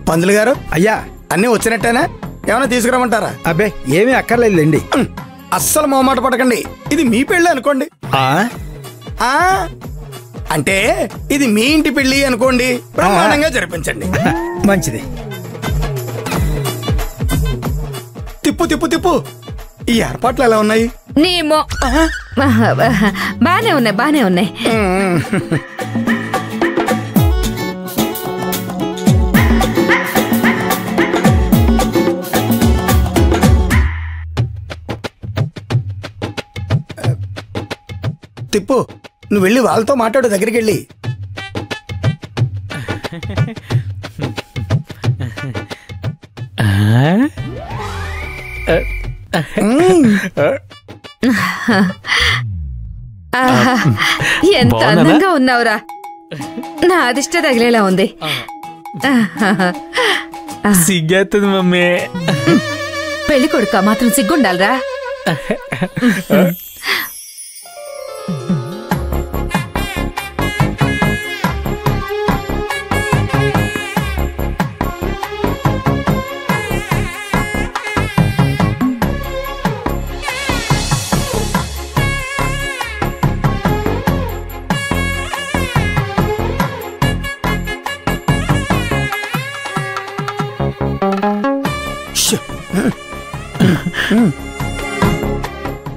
పంతులు గారు అయ్యా అన్నీ వచ్చినట్టేనా? ఏమైనా తీసుకురామంటారా? అబ్బే ఏమీ అక్కర్లేదులేండి. అస్సలు మొహమాట పడకండి, ఇది మీ పెళ్ళి అనుకోండి. అంటే ఇది మీ ఇంటి పెళ్ళి అనుకోండి, బ్రహ్మాండంగా జరిపించండి. మంచిది. తిప్పు తిప్పు తిప్పు. ఈ ఏర్పాట్లు ఎలా ఉన్నాయి? బానే ఉన్నాయి, బానే ఉన్నాయి. తిప్పు, నువ్వు వెళ్ళి వాళ్ళతో మాట్లాడు, దగ్గరికి వెళ్ళి. ఎంత అందంగా ఉన్నావురా, నా అదిష్ట తగిలేలా ఉంది. సిగ్గేస్తుంది మమ్మీ. పెళ్లి కొడుక మాత్రం సిగ్గుండాలరా.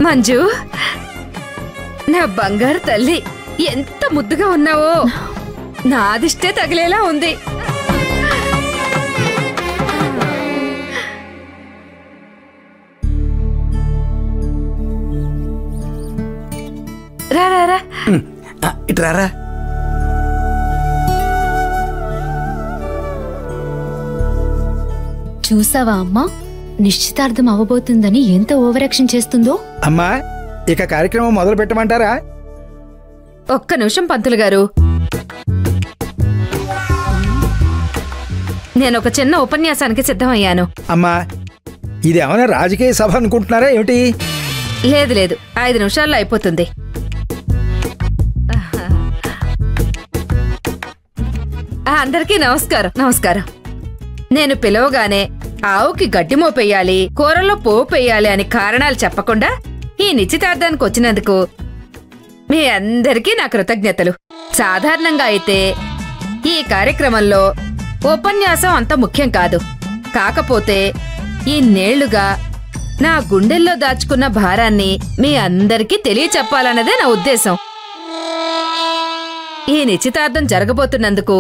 మంజు, నా బంగారు తల్లి, ఎంత ముద్దుగా ఉన్నావో, నా అదిష్టే తగిలేలా ఉంది. రా ఇటు రారా. చూసావా అమ్మా, నిశ్చితార్థం అవ్వబోతుందని ఎంత ఓవరాక్షన్ చేస్తుందో. అమ్మా, ఇక కార్యక్రమం మొదలు పెట్టమంటారా? ఒక్క నిమిషం పంతులు గారు, నేను ఒక చిన్న ఉపన్యాసానికి సిద్ధమయ్యాను. అమ్మా, ఇది ఏమైనా రాజకీయ సభ అనుకుంటున్నారా ఏమిటి? లేదు లేదు, 5 నిమిషాల్లో అయిపోతుంది. అందరికీ నమస్కారం. నమస్కారం. నేను పిలవగానే ఆవుకి గడ్డి మోపెయ్యాలి, కూరల్లో పోపెయ్యాలి అని కారణాలు చెప్పకుండా ఈ నిశ్చితార్థానికి వచ్చినందుకు మీ అందరికీ నా కృతజ్ఞతలు. సాధారణంగా అయితే ఈ కార్యక్రమంలో ఉపన్యాసం అంత ముఖ్యం కాదు. కాకపోతే ఇన్నేళ్లుగా నా గుండెల్లో దాచుకున్న భారాన్ని మీ అందరికీ తెలియచెప్పాలన్నదే నా ఉద్దేశం. ఈ నిశ్చితార్థం జరగబోతున్నందుకు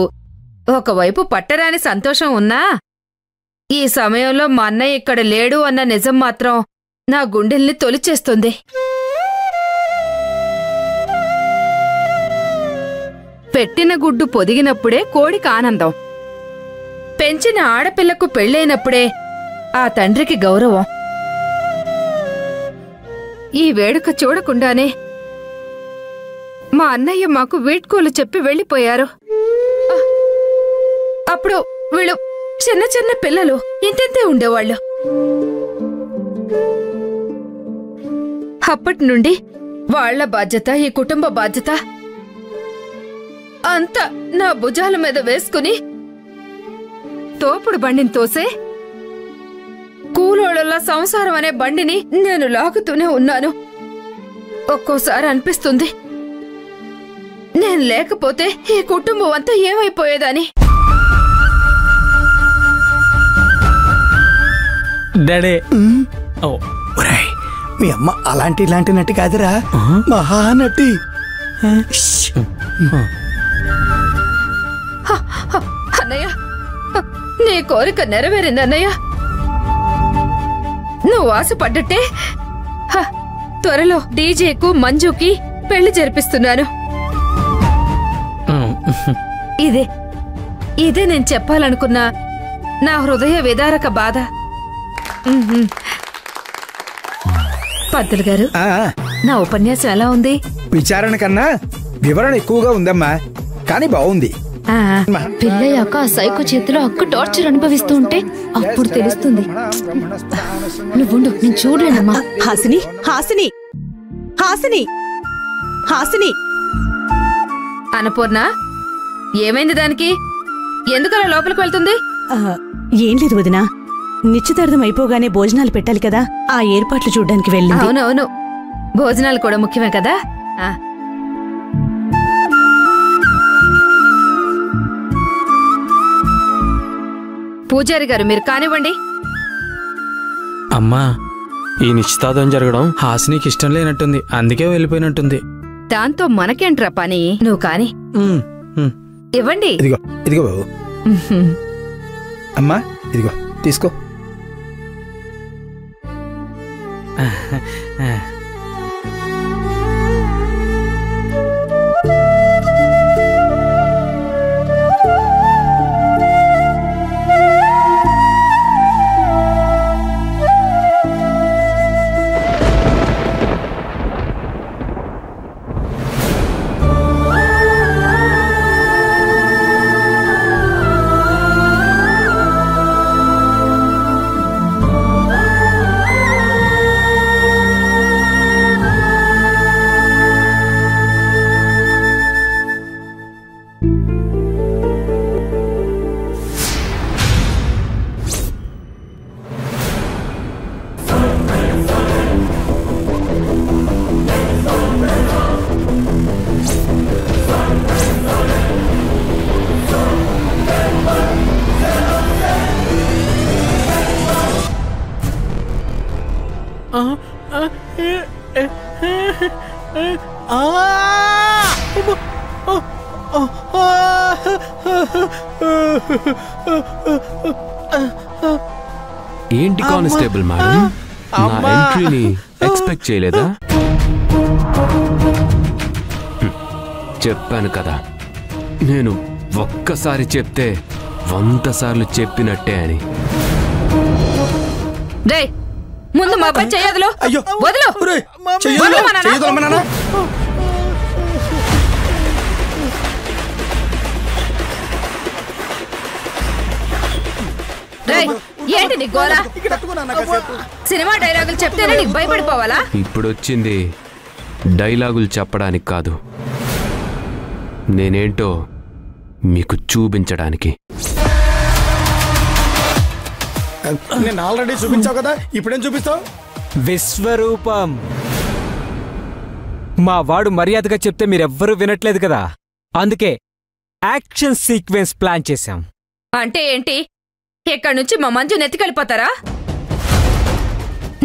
ఒకవైపు పట్టరాని సంతోషం ఉన్నా, ఈ సమయంలో మా అన్నయ్య ఇక్కడ లేడు అన్న నిజం మాత్రం నా గుండెల్ని తొలిచేస్తుంది. పెట్టిన గుడ్డు పొదిగినప్పుడే కోడికి ఆనందం, పెంచిన ఆడపిల్లకు పెళ్ళైనప్పుడే ఆ తండ్రికి గౌరవం. ఈ వేడుక చూడకుండానే మా అన్నయ్య మాకు వీడ్కోలు చెప్పి వెళ్ళిపోయారు. అప్పుడు వీళ్ళు చిన్న చిన్న పిల్లలు, ఇంతెంతే ఉండేవాళ్ళు. అప్పటి నుండి వాళ్ల బాధ్యత, ఈ కుటుంబ బాధ్యత అంతా నా భుజాల మీద వేసుకుని తోపుడు బండిని తోసే కూలోళ్ళ సంసారం అనే బండిని నేను లాగుతూనే ఉన్నాను. ఒక్కోసారి అనిపిస్తుంది, నేను లేకపోతే ఈ కుటుంబం అంతా ఏమైపోయేదని. డాడీ, మీ అమ్మ అలాంటి ఇలాంటి నటి కాదురా, మహానటి. అన్నయ్య, నీ కోరిక నెరవేరింది అన్నయ్య. నువ్వు ఆశపడ్డట్టే త్వరలో డీజేకు మంజుకి పెళ్లి జరిపిస్తున్నాను. ఇదే నేను చెప్పాలనుకున్న నా హృదయ విదారక బాధ. పంతులు గారు, నా ఉపన్యాసం ఎలా ఉంది? విచారణ కన్నా వివరణ ఎక్కువగా ఉందమ్మా, కానీ బాగుంది. పెళ్ళయ్యాక ఆ సైకో చేతిలో అక్క టార్చర్ అనుభవిస్తూ ఉంటే అప్పుడు తెలుస్తుంది. నువ్వుండు, నేను చూడలేనమ్మా. హాసిని, హాసిని, హాసిని, హాసిని. అన్నపూర్ణ, ఏమైంది దానికి? ఎందుకలా లోపలికి వెళ్తుంది? ఏం లేదు వదినా, నిశ్చితార్థం అయిపోగానే భోజనాలు పెట్టాలి కదా, ఆ ఏర్పాట్లు చూడ్డానికి వెళ్ళింది. అవునవును, భోజనాలు కూడా ముఖ్యమే కదా. పూజారి గారు మీరు కానివ్వండి. అమ్మా, ఈ నిశ్చితార్థం జరగడం హాసినికి ఇష్టం లేనట్టుంది, అందుకే వెళ్ళిపోయినట్టుంది. దాంతో మనకేంట్రా పని? నువ్వు కాని ఇవ్వండి. ఇదిగో ఇదిగో బాబు. అమ్మా ఇదిగో తీసుకో. ఏంటి కానిస్టేబుల్ మేడం, నా ఎంట్రీని ఎక్స్పెక్ట్ చేయలేదా? చెప్పాను కదా, నేను ఒక్కసారి చెప్తే 100 సార్లు చెప్పినట్టే అని. ముందు మా అబ్బాయి చెయ్యదులు. అయ్యో వదులు. ఏంటి నీ గోలా? సినిమా డైలాగులు చెప్తేనే నీకు భయపడిపోవాలా? ఇప్పుడు వచ్చింది డైలాగులు చెప్పడానికి కాదు, నేనేంటో మీకు చూపించడానికి. నేను ఆల్రెడీ చూపించావు కదా, ఇప్పుడేం చూపిస్తావు? విశ్వరూపం. మా వాడు మర్యాదగా చెప్తే మీరెవ్వరూ వినట్లేదు కదా, అందుకే యాక్షన్ సీక్వెన్స్ ప్లాన్ చేశాం. అంటే ఏంటి? ఇక్కడి నుంచి మా మంజు నెత్తికెళ్ళిపోతారా?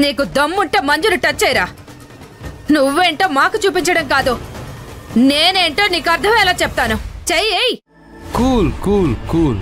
నీకు దమ్ముంటే మంజుని టచ్ చేయరా. నువ్వేంటో మాకు చూపించడం కాదు, నేనేంటో నీకు అర్థమయ్యేలా చెప్తాను. చెయ్యి. Cool cool cool.